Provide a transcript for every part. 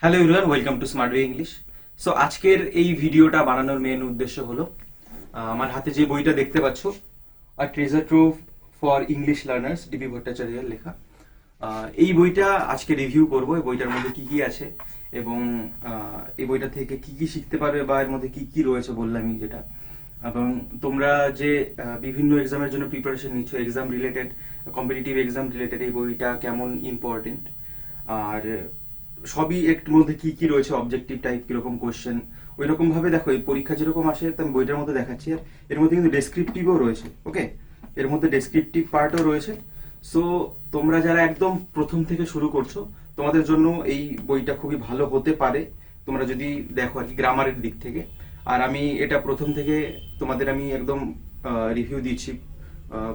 Hello everyone, welcome to smart way English. So আজকের এই ভিডিওটা বানানোর মেন উদ্দেশ্য হলো আমার হাতে যে বইটা দেখতে পাচ্ছ, a treasure trove for English learners, DB ভট্টাচার্যের লেখা। এই বইটা আজকে রিভিউ করব। এই বইটার মধ্যে কি কি আছে এবং এই বইটা থেকে কি কি শিখতে পারবে বা এর মধ্যে কি কি রয়েছে বললামই যেটা। এবং তোমরা যে বিভিন্ন এক্সামের জন্য প্রিপারেশন নিচ্ছ, exam related, competitive exam related, এই বইটা কেমন ইম্পর্টেন্ট, আর সবই একটু মধ্যে কি কি রয়েছে, অবজেক্টিভ টাইপ কিরকম কোশ্চেন, ওই রকম ভাবে দেখো এই পরীক্ষা যেরকম আসে তেমন বইটার মধ্যে দেখাচ্ছি। আর এর মধ্যে কিন্তু ডেসক্রিপটিভও রয়েছে। ওকে, এর মধ্যে ডেসক্রিপটিভ পার্টও রয়েছে। সো তোমরা যারা একদম প্রথম থেকে শুরু করছো, তোমাদের জন্য এই বইটা খুবই ভালো হতে পারে, তোমরা যদি দেখো আর কি গ্রামারের দিক থেকে। আর আমি এটা প্রথম থেকে তোমাদের আমি একদম রিভিউ দিচ্ছি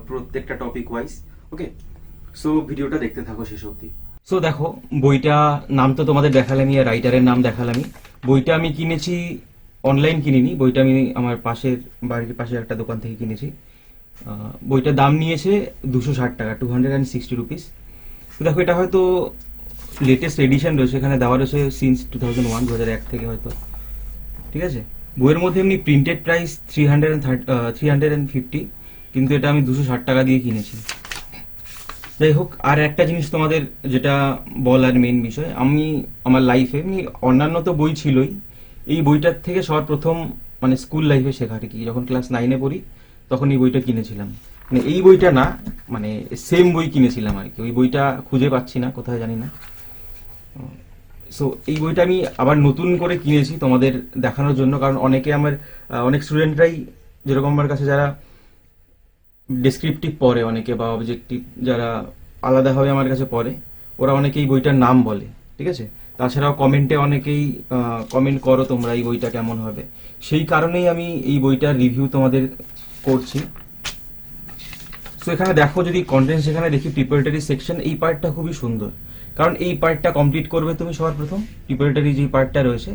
প্রত্যেকটা টপিক ওয়াইজ। ওকে, সো ভিডিওটা দেখতে থাকো শেষ অবধি। সো দেখো, বইটা নাম তো তোমাদের দেখালামই আর রাইটারের নাম দেখালামই। বইটা আমি কিনেছি, অনলাইন কিনিনি, বইটা আমি আমার পাশের বাড়ির পাশে একটা দোকান থেকে কিনেছি। বইটার দাম নিয়েছে 260 টাকা, 260 রুপিস। তো দেখো, এটা হয়তো লেটেস্ট এডিশন রয়েছে, এখানে দেওয়া রয়েছে সিন্স 2001, 2001 থেকে হয়তো। ঠিক আছে, বইয়ের মধ্যে এমনি প্রিন্টেড প্রাইস 350, কিন্তু এটা আমি 260 টাকা দিয়ে কিনেছি। যাই হোক, আর একটা জিনিস তোমাদের যেটা বলার মেন বিষয়, আমি আমার লাইফে এমনি অন্যান্য তো বই ছিলই, এই বইটার থেকে সবার প্রথম মানে স্কুল লাইফে শেখা আর কি, যখন ক্লাস 9-এ পড়ি তখন এই বইটা কিনেছিলাম। মানে এই বইটা না, মানে সেম বই কিনেছিলাম আর কি, ওই বইটা খুঁজে পাচ্ছি না, কোথায় জানি না। সো এই বইটা আমি আবার নতুন করে কিনেছি তোমাদের দেখানোর জন্য, কারণ অনেকে আমার অনেক স্টুডেন্টরাই যেরকম আমার কাছে যারা ডেসক্রিপটিভ পড়ে অনেকে, বা অবজেক্টিভ যারা আলাদাভাবে আমার কাছে পড়ে, ওরা অনেকেই বইটার নাম বলে। ঠিক আছে, তাছাড়াও কমেন্টে অনেকেই কমেন্ট করো তোমরা এই বইটা কেমন হবে, সেই কারণেই আমি এই বইটার রিভিউ তোমাদের করছি। সো এখানে দেখো, যদি কন্টেন্টস এখানে দেখি, প্রিপারেটরি সেকশন, এই পার্টটা খুবই সুন্দর, কারণ এই পার্টটা কমপ্লিট করবে তুমি সবার প্রথম। প্রিপারেটরি যে পার্টটা রয়েছে,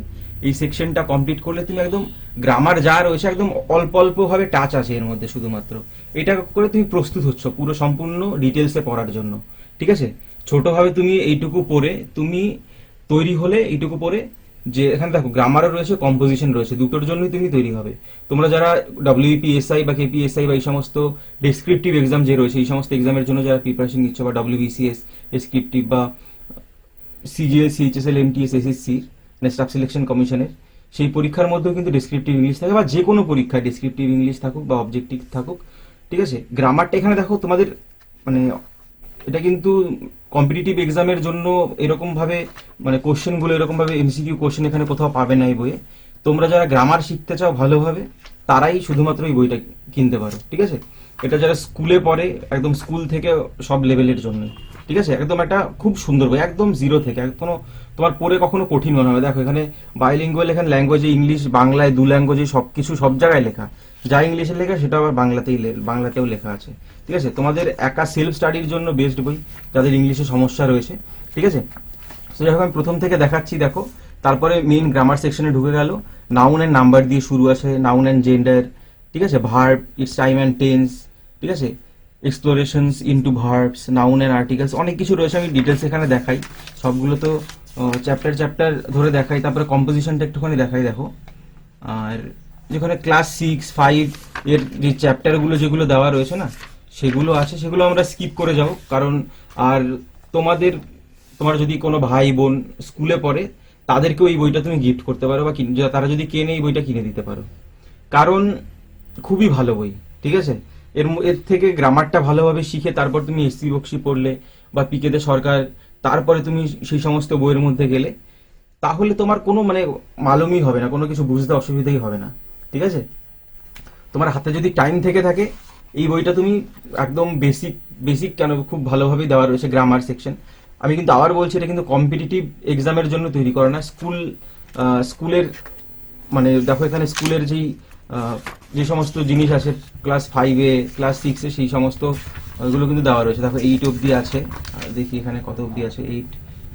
এই সেকশনটা কমপ্লিট করলে তুমি একদম গ্রামার যা রয়েছে একদম অল্প অল্প ভাবে টাচ আছে এর মধ্যে, শুধুমাত্র এটা করে তুমি প্রস্তুত হচ্ছ পুরো সম্পূর্ণ ডিটেলসে পড়ার জন্য। ঠিক আছে, ছোটভাবে তুমি এইটুকু পড়ে তুমি তৈরি হলে, এইটুকু পড়ে যে এখানে দেখো গ্রামারও রয়েছে, কম্পোজিশন রয়েছে, দুটোর জন্যই তুমি তৈরি হবে। তোমরা যারা ডব্লিউপিএসআই বা কেপিএসআই বা এই সমস্ত ডেসক্রিপটিভ এক্সাম যে রয়েছে, এই সমস্ত এক্সামের জন্য যারা প্রিপারেশন নিচ্ছ, বা ডব্লিউবিসিএস ডেসক্রিপটিভ, বা সিজিএল, সিএইচএসএল, এমটিএস, এসএসসি, মানে স্টাফ সিলেকশন কমিশনের সেই পরীক্ষার মধ্যেও কিন্তু ডেসক্রিপটিভ ইংলিশ থাকে, বা যে কোনো পরীক্ষায় ডেসক্রিপটিভ ইংলিশ থাকুক বা অবজেক্টিভ থাকুক। ঠিক আছে, গ্রামারটা এখানে দেখো তোমাদের মানে এটা কিন্তু কম্পিটিটিভ এক্সামের জন্য এরকম ভাবে মানে কোশ্চেনগুলো এরকম ভাবে এমসিকিউ কোশ্চেন এখানে কোথাও পাবে না এই বইয়ে। তোমরা যারা গ্রামার শিখতে চাও ভালোভাবে, তারাই শুধুমাত্র এই বইটা কিনতে পারো। ঠিক আছে, এটা যারা স্কুলে পড়ে, একদম স্কুল থেকে সব লেভেলের জন্য। ঠিক আছে, একদম একটা খুব সুন্দর বই, একদম জিরো থেকে, কোনো তোমার পড়ে কখনো কঠিন মনে হবে। দেখো এখানে বাইলিঙ্গুয়াল, এখানে ল্যাঙ্গুয়েজে ইংলিশ বাংলায়, দু ল্যাঙ্গুয়েজে সবকিছু সব জায়গায় লেখা, যা ইংলিশে লেখা সেটা আবার বাংলাতেও লেখা আছে। ঠিক আছে, তোমাদের একা সেলফ স্টাডির জন্য বেস্ট বই, যাদের ইংলিশে সমস্যা রয়েছে। ঠিক আছে, তো যাই হোক, আমি প্রথম থেকে দেখাচ্ছি। দেখো, তারপরে মেইন গ্রামার সেকশনে ঢুকে গেল। নাউন অ্যান্ড নাম্বার দিয়ে শুরু আছে, নাউন অ্যান্ড জেন্ডার। ঠিক আছে, verb, its time and tense. ঠিক আছে, explorations into verbs, noun and articles, অনেক কিছু রয়েছে, আমি ডিটেলস এখানে দেখাই। সবগুলো তো চ্যাপ্টার চ্যাপ্টার ধরে দেখাই। তারপরে কম্পোজিশনটা একটুখানি দেখাই। দেখো, আর যেখানে ক্লাস 6, 5 এর যে চ্যাপ্টারগুলো যেগুলো দেওয়া রয়েছে না, সেগুলো আছে, সেগুলো আমরা স্কিপ করে যাও। কারণ আর তোমার যদি কোনো ভাই বোন স্কুলে পড়ে, তাদেরকেও এই বইটা তুমি গিফট করতে পারো, বা তারা যদি কেনে এই বইটা কিনে দিতে পারো, কারণ খুবই ভালো বই। ঠিক আছে, এর থেকে গ্রামারটা ভালোভাবে শিখে তারপর তুমি এসসি বক্সি পড়লে, বা পিকে দে সরকার, তারপরে তুমি সেই সমস্ত বইয়ের মধ্যে গেলে, তাহলে তোমার কোনো মানে মালুমই হবে না, কোনো কিছু বুঝতে অসুবিধাই হবে না। ঠিক আছে, তোমার হাতে যদি টাইম থেকে থাকে, এই বইটা তুমি একদম বেসিক বেসিক কেন খুব ভালোভাবেই দেওয়া রয়েছে গ্রামার সেকশন। আমি কিন্তু আবার বলছি, এটা কিন্তু কম্পিটিটিভ এক্সামের জন্য তৈরি করে না, স্কুলের মানে দেখো এখানে স্কুলের যে সমস্ত জিনিস আছে, ক্লাস 5-এ, ক্লাস 6-এ, সেই সমস্ত ওইগুলো কিন্তু দেওয়া রয়েছে। দেখো 8 অবধি আছে, দেখি এখানে কত অবধি আছে, 8,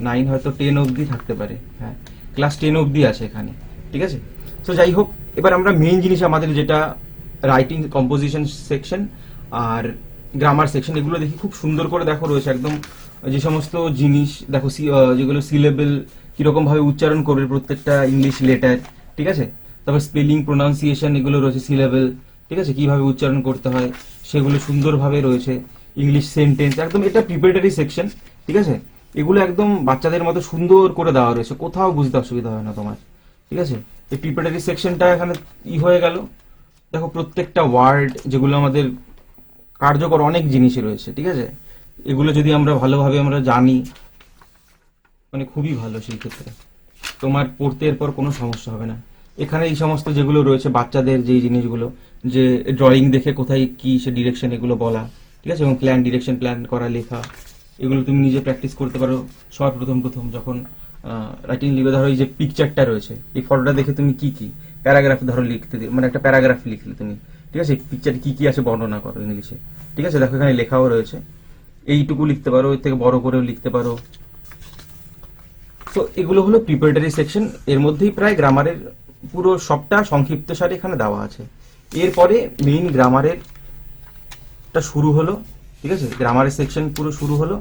9, হয়তো 10 অবধি থাকতে পারে। হ্যাঁ, ক্লাস 10 অবধি আছে এখানে। ঠিক আছে, তো যাই হোক, এবার আমরা মেইন জিনিস আমাদের যেটা রাইটিং, কম্পোজিশন সেকশন আর গ্রামার সেকশন, এগুলো দেখি খুব সুন্দর করে দেখো রয়েছে একদম যে সমস্ত জিনিস। দেখো যেগুলো সিলেবল কি কিরকম ভাবে উচ্চারণ করবে প্রত্যেকটা ইংলিশ লেটার, ঠিক আছে। তারপর স্পেলিং, প্রোনাউন্সিয়েশন এগুলো রয়েছে, সিলেবেল, ঠিক আছে, কিভাবে উচ্চারণ করতে হয় সেগুলো সুন্দরভাবে রয়েছে। ইংলিশ সেন্টেন্স, একদম এটা প্রিপারেটরি সেকশন, ঠিক আছে। এগুলো একদম বাচ্চাদের মতো সুন্দর করে দেওয়া রয়েছে, কোথাও বুঝতে অসুবিধা হয় না তোমার, ঠিক আছে। এই প্রিপারেটরি সেকশনটা এখানে হয়ে গেল। দেখো প্রত্যেকটা ওয়ার্ড যেগুলো আমাদের কার্যকর অনেক জিনিসই রয়েছে, ঠিক আছে। এগুলো যদি আমরা ভালোভাবে আমরা জানি, মানে খুবই ভালো, সেই ক্ষেত্রে তোমার পড়তে এরপর কোনো সমস্যা হবে না। এখানে এই সমস্ত যেগুলো রয়েছে বাচ্চাদের যেই জিনিসগুলো, যে ড্রয়িং দেখে কোথায় কি সে ডিরেকশন এগুলো বলা, ঠিক আছে, এবং প্ল্যান, ডিরেকশন প্ল্যান করা, লেখা, এগুলো তুমি নিজে প্র্যাকটিস করতে পারো। সবার প্রথম প্রথম যখন রাইটিং লিখবে, ধরো এই যে পিকচারটা রয়েছে, এই ফটোটা দেখে তুমি কি কি প্যারাগ্রাফ ধরো লিখতে মানে একটা প্যারাগ্রাফ লিখলে তুমি, ঠিক আছে, পিকচারে কি কি আছে বর্ণনা করো ইংলিশে, ঠিক আছে। দেখো এখানে লেখাও রয়েছে, এইটুকু লিখতে পারো, এর থেকে বড় করেও লিখতে পারো। তো এগুলো হলো প্রিপারেটরি সেকশন। এর মধ্যেই প্রায় গ্রামারের পুরো সবটা সংক্ষিপ্ত সারে এখানে দেওয়া আছে। এরপরে মেইন গ্রামারের শুরু হলো, ঠিক আছে, গ্রামারের সেকশন পুরো শুরু হলো।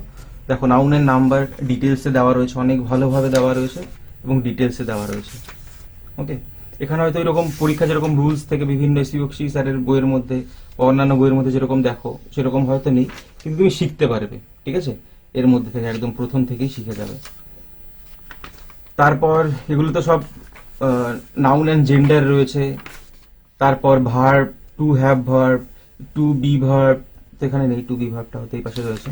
দেখো নাউনের নাম্বার ডিটেলসে দেওয়া রয়েছে, অনেক ভালোভাবে দেওয়া রয়েছে এবং ডিটেলসে দেওয়া রয়েছে। ওকে, এখানে হয়তো এরকম পরীক্ষা যেরকম রুলস থেকে বিভিন্ন এসপিবক্সি স্যারের বইয়ের মধ্যে বা অন্যান্য বইয়ের মধ্যে যেরকম দেখো সেরকম হয়তো নেই, কিন্তু তুমি শিখতে পারবে, ঠিক আছে, এর মধ্যে থেকে একদম প্রথম থেকেই শিখে যাবে। তারপর এগুলো তো সব নাউন অ্যান্ড জেন্ডার রয়েছে। তারপর verb, to have verb, to be verb, তো এখানে নেই, টু বি ভার্বটা হতে এই পাশে রয়েছে,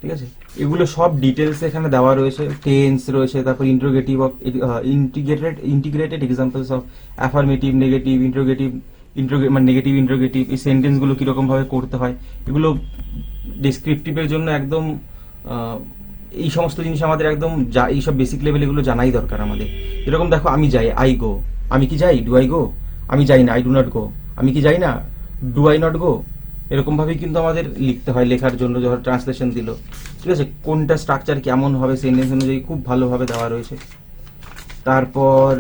ঠিক আছে। এগুলো সব ডিটেলস এখানে দেওয়া রয়েছে, টেন্স রয়েছে, তারপর interrogative of integrated examples of affirmative, negative, মানে নেগেটিভ ইন্টারোগেটিভ, এই সেন্টেন্সগুলো কিরকম ভাবে করতে হয়, এগুলো ডেসক্রিপটিভের জন্য একদম এই সমস্ত জিনিস আমাদের একদম এইসব বেসিক লেভেল এগুলো জানাই দরকার আমাদের। এরকম দেখো, আমি যাই, আই গো, আমি কি যাই, ডু আই গো, আমি যাই না, আই ডু নট গো, আমি কি যাই না, ডু আই নট গো, এরকম ভাবেই কিন্তু আমাদের লিখতে হয় লেখার জন্য। যখন ট্রান্সলেশন দিল, ঠিক আছে, কোনটা স্ট্রাকচার কেমন হবে সেন্টেন্স অনুযায়ী খুব ভালোভাবে দেওয়া রয়েছে। তারপর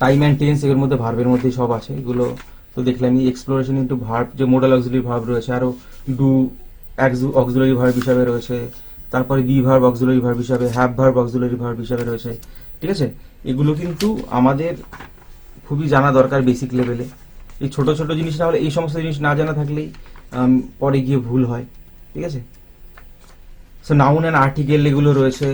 টাইম অ্যান্ড টেন্স, এর মধ্যে ভার্বের মধ্যেই সব আছে, এগুলো তো দেখলাম। এক্সপ্লোরেশন ইন্টু ভার্ব, যে মোডাল অক্সিলারি ভার্ব রয়েছে, আরো ডু অক্সিলারি ভার্ব হিসাবে রয়েছে, তারপরে বি ভার্ব অক্সিলারি ভার্ব হিসাবে, হ্যাভ ভার্ব অক্সিলারি ভার্ব হিসাবে রয়েছে, ঠিক আছে। এগুলো কিন্তু আমাদের খুবই জানা দরকার বেসিক লেভেলে। এই ছোট ছোট জিনিস না হলে, এই সমস্ত জিনিস না জানা থাকলেই পরে গিয়ে ভুল হয়, ঠিক আছে। সো নাউন অ্যান্ড আর্টিকেল এগুলো রয়েছে,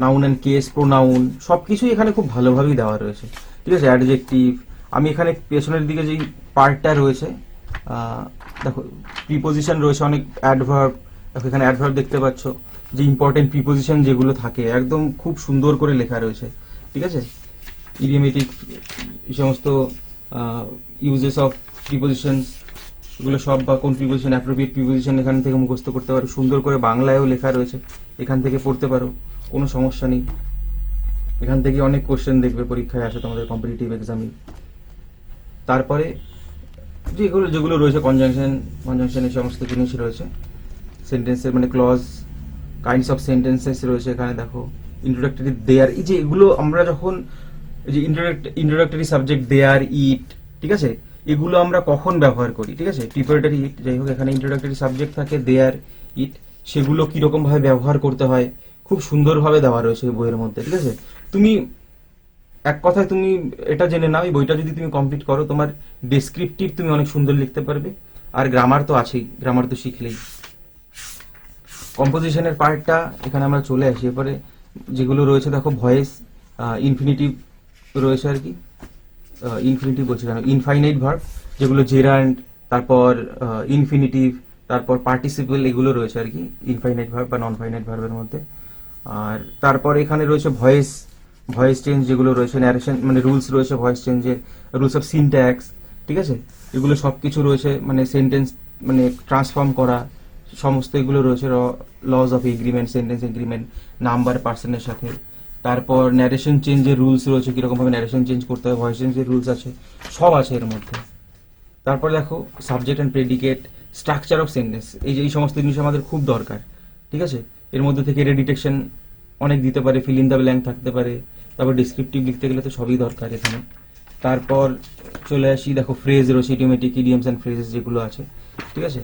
নাউন অ্যান্ড কেস, প্রোনাউন, সবকিছুই এখানে খুব ভালোভাবেই দেওয়া রয়েছে, ঠিক আছে। অ্যাডজেক্টিভ, আমি এখানে পেছনের দিকে যেই পার্টটা রয়েছে, দেখো প্রিপোজিশন রয়েছে, অনেক অ্যাডভার্ব, দেখো এখানে অ্যাডভার্ব দেখতে পাচ্ছ, যে ইম্পর্টেন্ট প্রিপোজিশন যেগুলো থাকে একদম খুব সুন্দর করে লেখা রয়েছে, ঠিক আছে। ইডিওমেটিক, এই সমস্ত ইউজেস অফ প্রিপোজিশনস, এগুলো সব, বা কোন প্রিপোজিশন অ্যাপ্রোপ্রিয়েট প্রিপোজিশন এখান থেকে মুখস্থ করতে পারো, সুন্দর করে বাংলায়ও লেখা রয়েছে, এখান থেকে পড়তে পারো, কোনো সমস্যা নেই। এখান থেকে অনেক কোশ্চেন দেখবে পরীক্ষায় আসে তোমাদের কম্পিটিটিভ এক্সামে। তারপরে যেগুলো যেগুলো রয়েছে কনজাংশন এই সমস্ত জিনিস রয়েছে, সেন্টেন্সের মানে ক্লজ, কাইন্ডস অফ সেন্টেন্সেস রয়েছে এখানে। দেখো ইন্ট্রোডাক্টরি, দেয়ার, এই যে এগুলো আমরা যখন এই যে ইন্ট্রোডাক্টরি সাবজেক্ট দেয়ার, ইট, ঠিক আছে, এগুলো আমরা কখন ব্যবহার করি, ঠিক আছে, প্রিপারেটরি ইট, যাই হোক এখানে ইন্ট্রোডাক্টরি সাবজেক্ট থাকে দেয়ার, ইট, সেগুলো কিরকম ভাবে ব্যবহার করতে হয় খুব সুন্দরভাবে দেওয়া রয়েছে এই বইয়ের মধ্যে, ঠিক আছে। তুমি এক কথায় তুমি এটা জেনে নাও, এই বইটা যদি তুমি কমপ্লিট করো, তোমার ডেসক্রিপটিভ তুমি অনেক সুন্দর লিখতে পারবে। আর গ্রামার তো আছেই, গ্রামার তো শিখলেই। কম্পোজিশনের পার্টটা এখানে আমরা চলে আসি। এরপরে যেগুলো রয়েছে দেখো, ভয়েস, ইনফিনিটিভ রয়েছে আর কি, ইনফিনিটিভ বলছি কেন, ইনফাইনাইট ভার্ব, যেগুলো জেরান্ড, তারপর ইনফিনিটিভ, তারপর পার্টিসিপল, এগুলো রয়েছে আর কি ইনফাইনাইট ভার্ব বা নন ফাইনাইট ভার্বের মধ্যে। আর তারপর এখানে রয়েছে ভয়েস চেঞ্জ যেগুলো রয়েছে, ন্যারেশন মানে রুলস রয়েছে ভয়েস চেঞ্জের, রুলস অফ সিনট্যাক্স, ঠিক আছে, এগুলো সব কিছু রয়েছে, মানে সেন্টেন্স মানে ট্রান্সফর্ম করা, সমস্ত এগুলো রয়েছে। Lodge of agreement, sentence agreement, number পার্সনের সাথে। তারপর ন্যারেশন চেঞ্জের রুলস রয়েছে, কিরকম ভাবে ন্যারেশন চেঞ্জ করতে হয়, ভয়েস চেঞ্জের রুলস আছে, সব আছে এর মধ্যে। তারপর দেখো subject and predicate, structure of sentence, এই যে এই সমস্ত জিনিস আমাদের খুব দরকার, ঠিক আছে। এর মধ্যে থেকে রেডিটেকশন অনেক দিতে পারে, ফিল ইন দ্য ব্ল্যাঙ্ক থাকতে পারে, তারপর ডিসক্রিপটিভ লিখতে গেলে তো সবই দরকার এখানে। তারপর চলে আসি, দেখো ফ্রেজ রয়েছে, ইডিওমেটিক, ইডিয়মস অ্যান্ড ফ্রেজেস যেগুলো আছে, ঠিক আছে,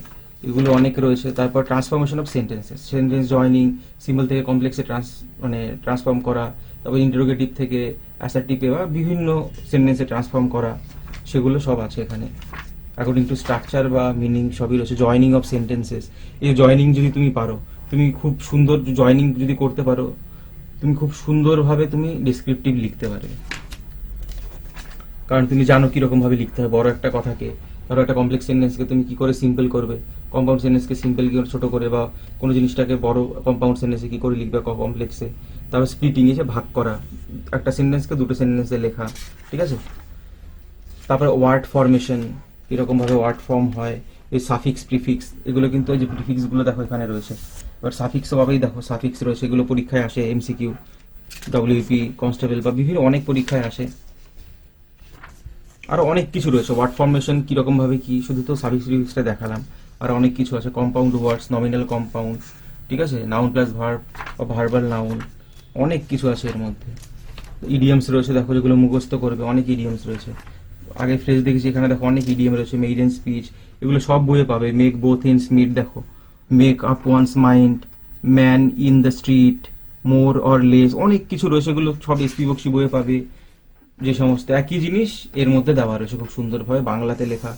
এগুলো অনেক রয়েছে। তারপর transformation of sentences, sentence joining, symbol থেকে কমপ্লেক্সে ট্রান্সফর্ম করা, তারপর ইন্টারোগেটিভ থেকে অ্যাসার্টিভে বা বিভিন্ন সেন্টেন্সে ট্রান্সফর্ম করা, সেগুলো সব আছে এখানে। অ্যাকর্ডিং টু স্ট্রাকচার বা মিনিং সবই রয়েছে। জয়নিং অফ সেন্টেন্সেস, এই জয়নিং যদি তুমি পারো, তুমি খুব সুন্দর জয়নিং যদি করতে পারো, তুমি খুব সুন্দরভাবে তুমি ডিসক্রিপটিভ লিখতে পারবে, কারণ তুমি জানো কিরকম ভাবে লিখতে হয়। বড় একটা কথাকে, ধরো একটা কমপ্লেক্স সেন্টেন্সকে তুমি কি করে সিম্পল করবে, কম্পাউন্ড সেন্টেন্সকে সিম্পল কি করে ছোট করে, বা কোনো জিনিসটাকে বড় কম্পাউন্ড সেন্টেন্সে কি করে লিখবে কমপ্লেক্সে। তারপর স্প্লিটিং, এসে ভাগ করা, একটা সেন্টেন্সকে দুটো সেন্টেন্সে লেখা, ঠিক আছে। তারপরে ওয়ার্ড ফরমেশন, কিরকম ভাবে ওয়ার্ড ফর্ম হয়, এই সাফিক্স প্রিফিক্স, এগুলো কিন্তু এই যে প্রিফিক্স গুলো দেখো এখানে রয়েছে। এবার সাফিক্স ভাবেই দেখো, সাফিক্স রয়েছে, এগুলো পরীক্ষায় আসে, এমসিকিউ, ডব্লিউপি, কনস্টেবল বা বিভিন্ন অনেক পরীক্ষায় আসে। আরো অনেক কিছু রয়েছে। ওয়ার্ড ফরমেশন কিরকম ভাবে কি, শুধু তো সাফিক্স প্রিফিক্সটা দেখালাম, আর অনেক কিছু আছে। কম্পাউন্ড ওয়ার্ডস, নমিনাল কম্পাউন্ড, ঠিক আছে, নাউন প্লাস ভার্ব বা ভার্বাল নাউন, অনেক কিছু আছে এর মধ্যে। ইডিয়মস রয়েছে দেখো, যেগুলো মুখস্থ করবে, অনেক ইডিয়মস রয়েছে। আগে ফ্রেজ দেখেছি, এখানে দেখো অনেক ইডিয়ম রয়েছে। মেইডেন স্পিচ, এগুলো সব বইয়ে পাবে। মেক বোথ এন্ডস মিট, দেখো, make up once mind, man in the street, more or less, অনেক কিছু রয়েছে। এগুলো সব এসপি বক্সি বইয়ে পাবে। যে সমস্ত একই জিনিস এর মধ্যে দেওয়া রয়েছে খুব সুন্দরভাবে বাংলাতে লেখা।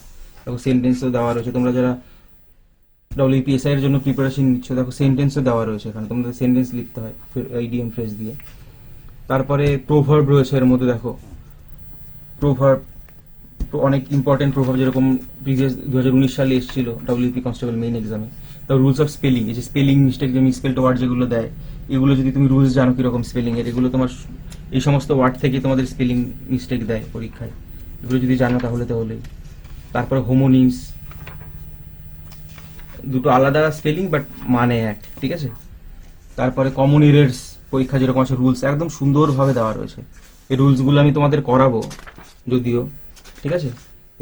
দেখো সেন্টেন্সও দেওয়া রয়েছে, তোমরা যারা ডব্লিউপিএসআই এর জন্য প্রিপারেশন নিচ্ছ, দেখো সেন্টেন্সও দেওয়া রয়েছে এখানে, তোমাদের সেন্টেন্স লিখতে হয় ইডিএম ফ্রেজ দিয়ে। তারপরে প্রোভার্ব রয়েছে এর মধ্যে, দেখো প্রোভার্ব অনেক ইম্পর্টেন্ট প্রোভার্ব, যেরকম প্রিভিয়াস 2019 সালে এসেছিল ডব্লিউপি কনস্টেবল মেইন এক্সামে। তারপর রুলস অফ স্পেলিং, এই যে স্পেলিং মিস্টেক, যে মিসস্পেলড ওয়ার্ড যেগুলো দেয়, এগুলো যদি তুমি রুলস জানো কিরকম স্পেলিং এর, এগুলো তোমার এই সমস্ত ওয়ার্ড থেকে তোমাদের স্পেলিং মিস্টেক দেয় পরীক্ষায়, এগুলো যদি জানো তাহলে তাহলেই। তারপরে হোমোনিমস, দুটো আলাদা স্পেলিং বাট মানে এক, ঠিক আছে। তারপরে কমন এরর্স, পরীক্ষা যেরকম আছে রুলস একদম সুন্দরভাবে দেওয়া রয়েছে। এই রুলসগুলো আমি তোমাদের করাবো যদিও, ঠিক আছে।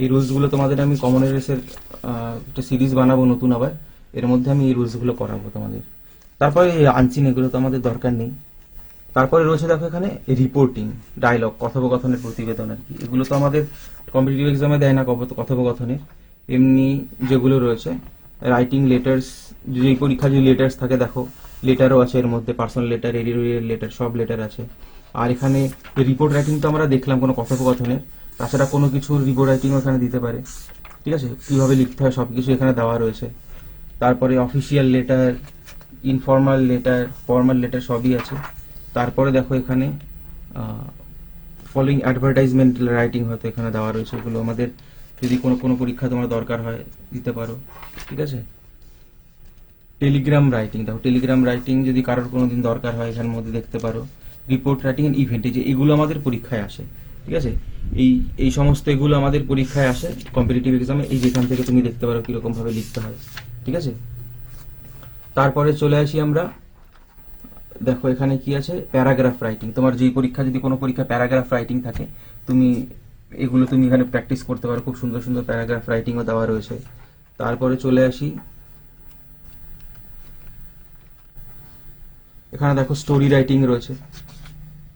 এই রুলসগুলো তোমাদের আমি কমন এরর্সের একটা সিরিজ বানাবো নতুন আবার, এর মধ্যে আমি এই রুলসগুলো করাবো তোমাদের। তারপরে আনচিন, এগুলো তো আমাদের দরকার নেই। তারপরে রয়েছে দেখো এখানে রিপোর্টিং, ডায়লগ, কথোপকথনের প্রতিবেদন আর কি। এগুলো তো আমাদের কম্পিটিটিভ এক্সামে দেয় না কথোপকথনের, এমনি যেগুলো রয়েছে রাইটিং লেটার্স, যে পরীক্ষা যে লেটার্স থাকে, দেখো লেটারও আছে এর মধ্যে, পার্সোনাল লেটার, এডিটোরিয়াল লেটার, সব লেটার আছে। আর এখানে রিপোর্ট রাইটিং তো আমরা দেখলাম কোনো কথোপকথনের, তাছাড়া কোনো কিছুর রিপোর্ট রাইটিংও এখানে দিতে পারে, ঠিক আছে, কিভাবে লিখতে হয় সব কিছু এখানে দেওয়া রয়েছে। তারপরে official letter, informal letter, formal letter সবই আছে। তারপরে দেখো এখানে ফলোইং অ্যাডভার্টাইজমেন্ট রাইটিং হয়তো এখানে দেওয়া রয়েছে, এগুলো আমাদের যদি কোনো কোনো পরীক্ষা তোমার দরকার হয় দিতে পারো, ঠিক আছে। টেলিগ্রাম রাইটিং, দেখো টেলিগ্রাম রাইটিং যদি কারোর কোনো দিন দরকার হয় এখানের মধ্যে দেখতে পারো। রিপোর্ট রাইটিং এন্ড ইভেন্ট, যে এগুলো আমাদের পরীক্ষায় আসে, ঠিক আছে। এই এই সমস্ত এগুলো আমাদের পরীক্ষায় আসে কম্পিটিটিভ এক্সামে, এই যেখান থেকে তুমি দেখতে পারো কিরকম ভাবে লিখতে হয়, ঠিক আছে। তারপরে চলে আসি আমরা, দেখো এখানে কি আছে, প্যারাগ্রাফ রাইটিং। তোমার যেই পরীক্ষা, যদি কোনো পরীক্ষা প্যারাগ্রাফ রাইটিং থাকে, তুমি এগুলো তুমি এখানে প্র্যাকটিস করতে পারো, খুব সুন্দর সুন্দর প্যারাগ্রাফ রাইটিংও দেওয়া রয়েছে। তারপরে চলে আসি, এখানে দেখো স্টোরি রাইটিং রয়েছে,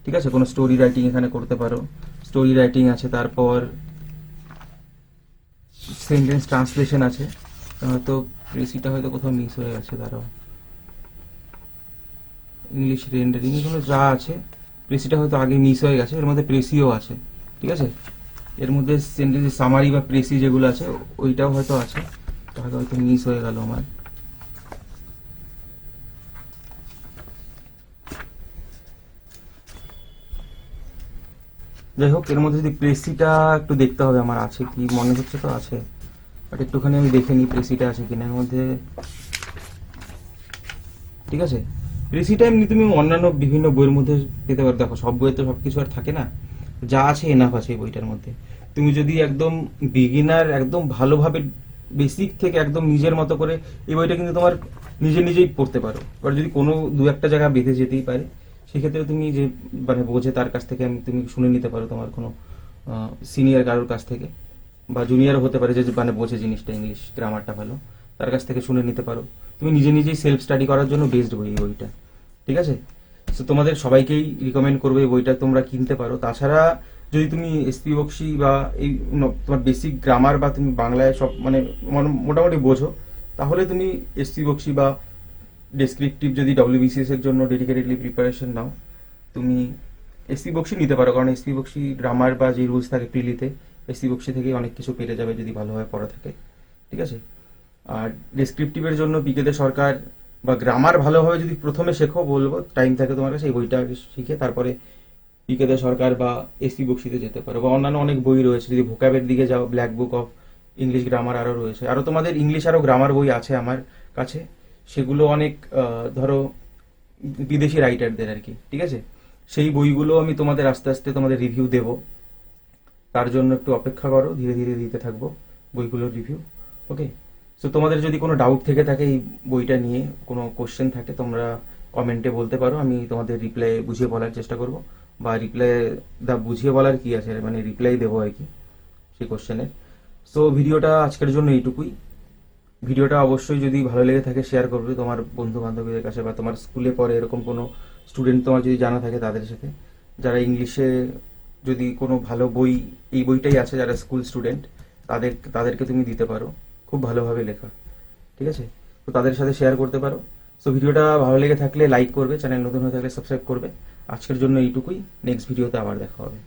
ঠিক আছে, কোনো স্টোরি রাইটিং এখানে করতে পারো, স্টোরি রাইটিং আছে। তারপর সেন্টেন্স ট্রান্সলেশন আছে, হয়তো প্রেসিটা হয়তো কোথাও মিস হয়ে গেছে, দাঁড়াও, ইংলিশ রেন্ডারিং, এগুলো যা আছে, প্রেসিটা হয়তো আগে মিস হয়ে গেছে, এর মধ্যে প্রেসিও আছে, ঠিক আছে। এর মধ্যে সেন্টেন্স সামারি বা প্রেসি যেগুলো আছে ওইটাও হয়তো আছে, তাহলে হয়তো মিস হয়ে গেল আমার। যাই হোক, এর মধ্যে যদি প্রেসিটা একটু দেখতে হবে, আমার আছে কি মনে হচ্ছে তো আছে, বাট একটুখানি আমি দেখে নিই প্রেসিটা আছে কিনা এর মধ্যে, ঠিক আছে। প্রেসিটা এমনি তুমি অন্যান্য বিভিন্ন বইয়ের মধ্যে পেতে পারো, দেখো সব বইয়ে তো সবকিছু আর থাকে না, যা আছে এনাফ আছে এই বইটার মধ্যে। তুমি যদি একদম বিগিনার, একদম ভালোভাবে বেসিক থেকে একদম নিজের মতো করে, এই বইটা কিন্তু তোমার নিজেই পড়তে পারো। এবার যদি কোনো দু একটা জায়গা বেঁধে যেতেই পারে, সেক্ষেত্রে তুমি যে মানে বোঝে তার কাছ থেকে তুমি শুনে নিতে পারো, তোমার কোনো সিনিয়র কারোর কাছ থেকে, বা জুনিয়রও হতে পারে যে মানে বোঝে জিনিসটা, ইংলিশ গ্রামারটা ভালো, তার কাছ থেকে শুনে নিতে পারো। তুমি নিজেই সেলফ স্টাডি করার জন্য বেস্ট বই এই বইটা, ঠিক আছে। তো তোমাদের সবাইকেই রিকমেন্ড করবো এই বইটা তোমরা কিনতে পারো। তাছাড়া যদি তুমি এসপি বক্সি বা এই তোমার বেসিক গ্রামার বা তুমি বাংলায় সব মানে মোটামুটি বোঝো, তাহলে তুমি এসসি বক্সি বা ডেসক্রিপটিভ যদি ডব্লিউবিসিএস এর জন্য ডেডিকেটেডলি প্রিপারেশন নাও, তুমি এসসি বক্সি নিতে পারো, কারণ এসসি বক্সি গ্রামার বা যে রুলস থাকে প্রিলিতে, এসসি বক্সি থেকে অনেক কিছু পেরে যাবে যদি ভালোভাবে পড়া থাকে, ঠিক আছে। আর ডেসক্রিপটিভের জন্য পিকেতে সরকার বা গ্রামার ভালোভাবে যদি প্রথমে শেখো, বলবো টাইম থাকে তোমার কাছে, এই বইটা আগে শিখে তারপরে পিকেতে সরকার বা এসসি বক্সিতে যেতে পারো, বা অন্যান্য অনেক বই রয়েছে। যদি ভোকাবের দিকে যাও, black book of English grammar আরও রয়েছে, আরও তোমাদের ইংলিশ আরও গ্রামার বই আছে আমার কাছে, সেগুলো অনেক ধরো বিদেশি রাইটারদের আর কি, ঠিক আছে। সেই বইগুলো আমি তোমাদের আস্তে আস্তে তোমাদের রিভিউ দেব, তার জন্য একটু অপেক্ষা করো, ধীরে ধীরে দিতে থাকবো বইগুলোর রিভিউ। ওকে, সো তোমাদের যদি কোনো ডাউট থেকে থাকে এই বইটা নিয়ে, কোনো কোশ্চেন থাকে, তোমরা কমেন্টে বলতে পারো, আমি তোমাদের রিপ্লাই বুঝিয়ে বলার চেষ্টা করব, বা রিপ্লাই বুঝিয়ে বলার কি আছে, মানে রিপ্লাই দেবো আর কি সেই কোশ্চেনের। সো ভিডিওটা আজকের জন্য এইটুকুই। ভিডিওটা অবশ্যই যদি ভালো লেগে থাকে শেয়ার করবে তোমার বন্ধু বান্ধবীদের কাছে, বা তোমার স্কুলে পড়ে এরকম কোনো স্টুডেন্ট তোমার যদি জানা থাকে তাদের সাথে, যারা ইংলিশে যদি কোনো ভালো বই, এই বইটাই আছে যারা স্কুল স্টুডেন্ট, তাদেরকে তুমি দিতে পারো, খুব ভালোভাবে লেখা, ঠিক আছে। তো তাদের সাথে শেয়ার করতে পারো। সো ভিডিওটা ভালো লেগে থাকলে লাইক করবে, চ্যানেল নতুন হয়ে থাকলে সাবস্ক্রাইব করবে। আজকের জন্য এইটুকুই, নেক্সট ভিডিওতে আবার দেখা হবে।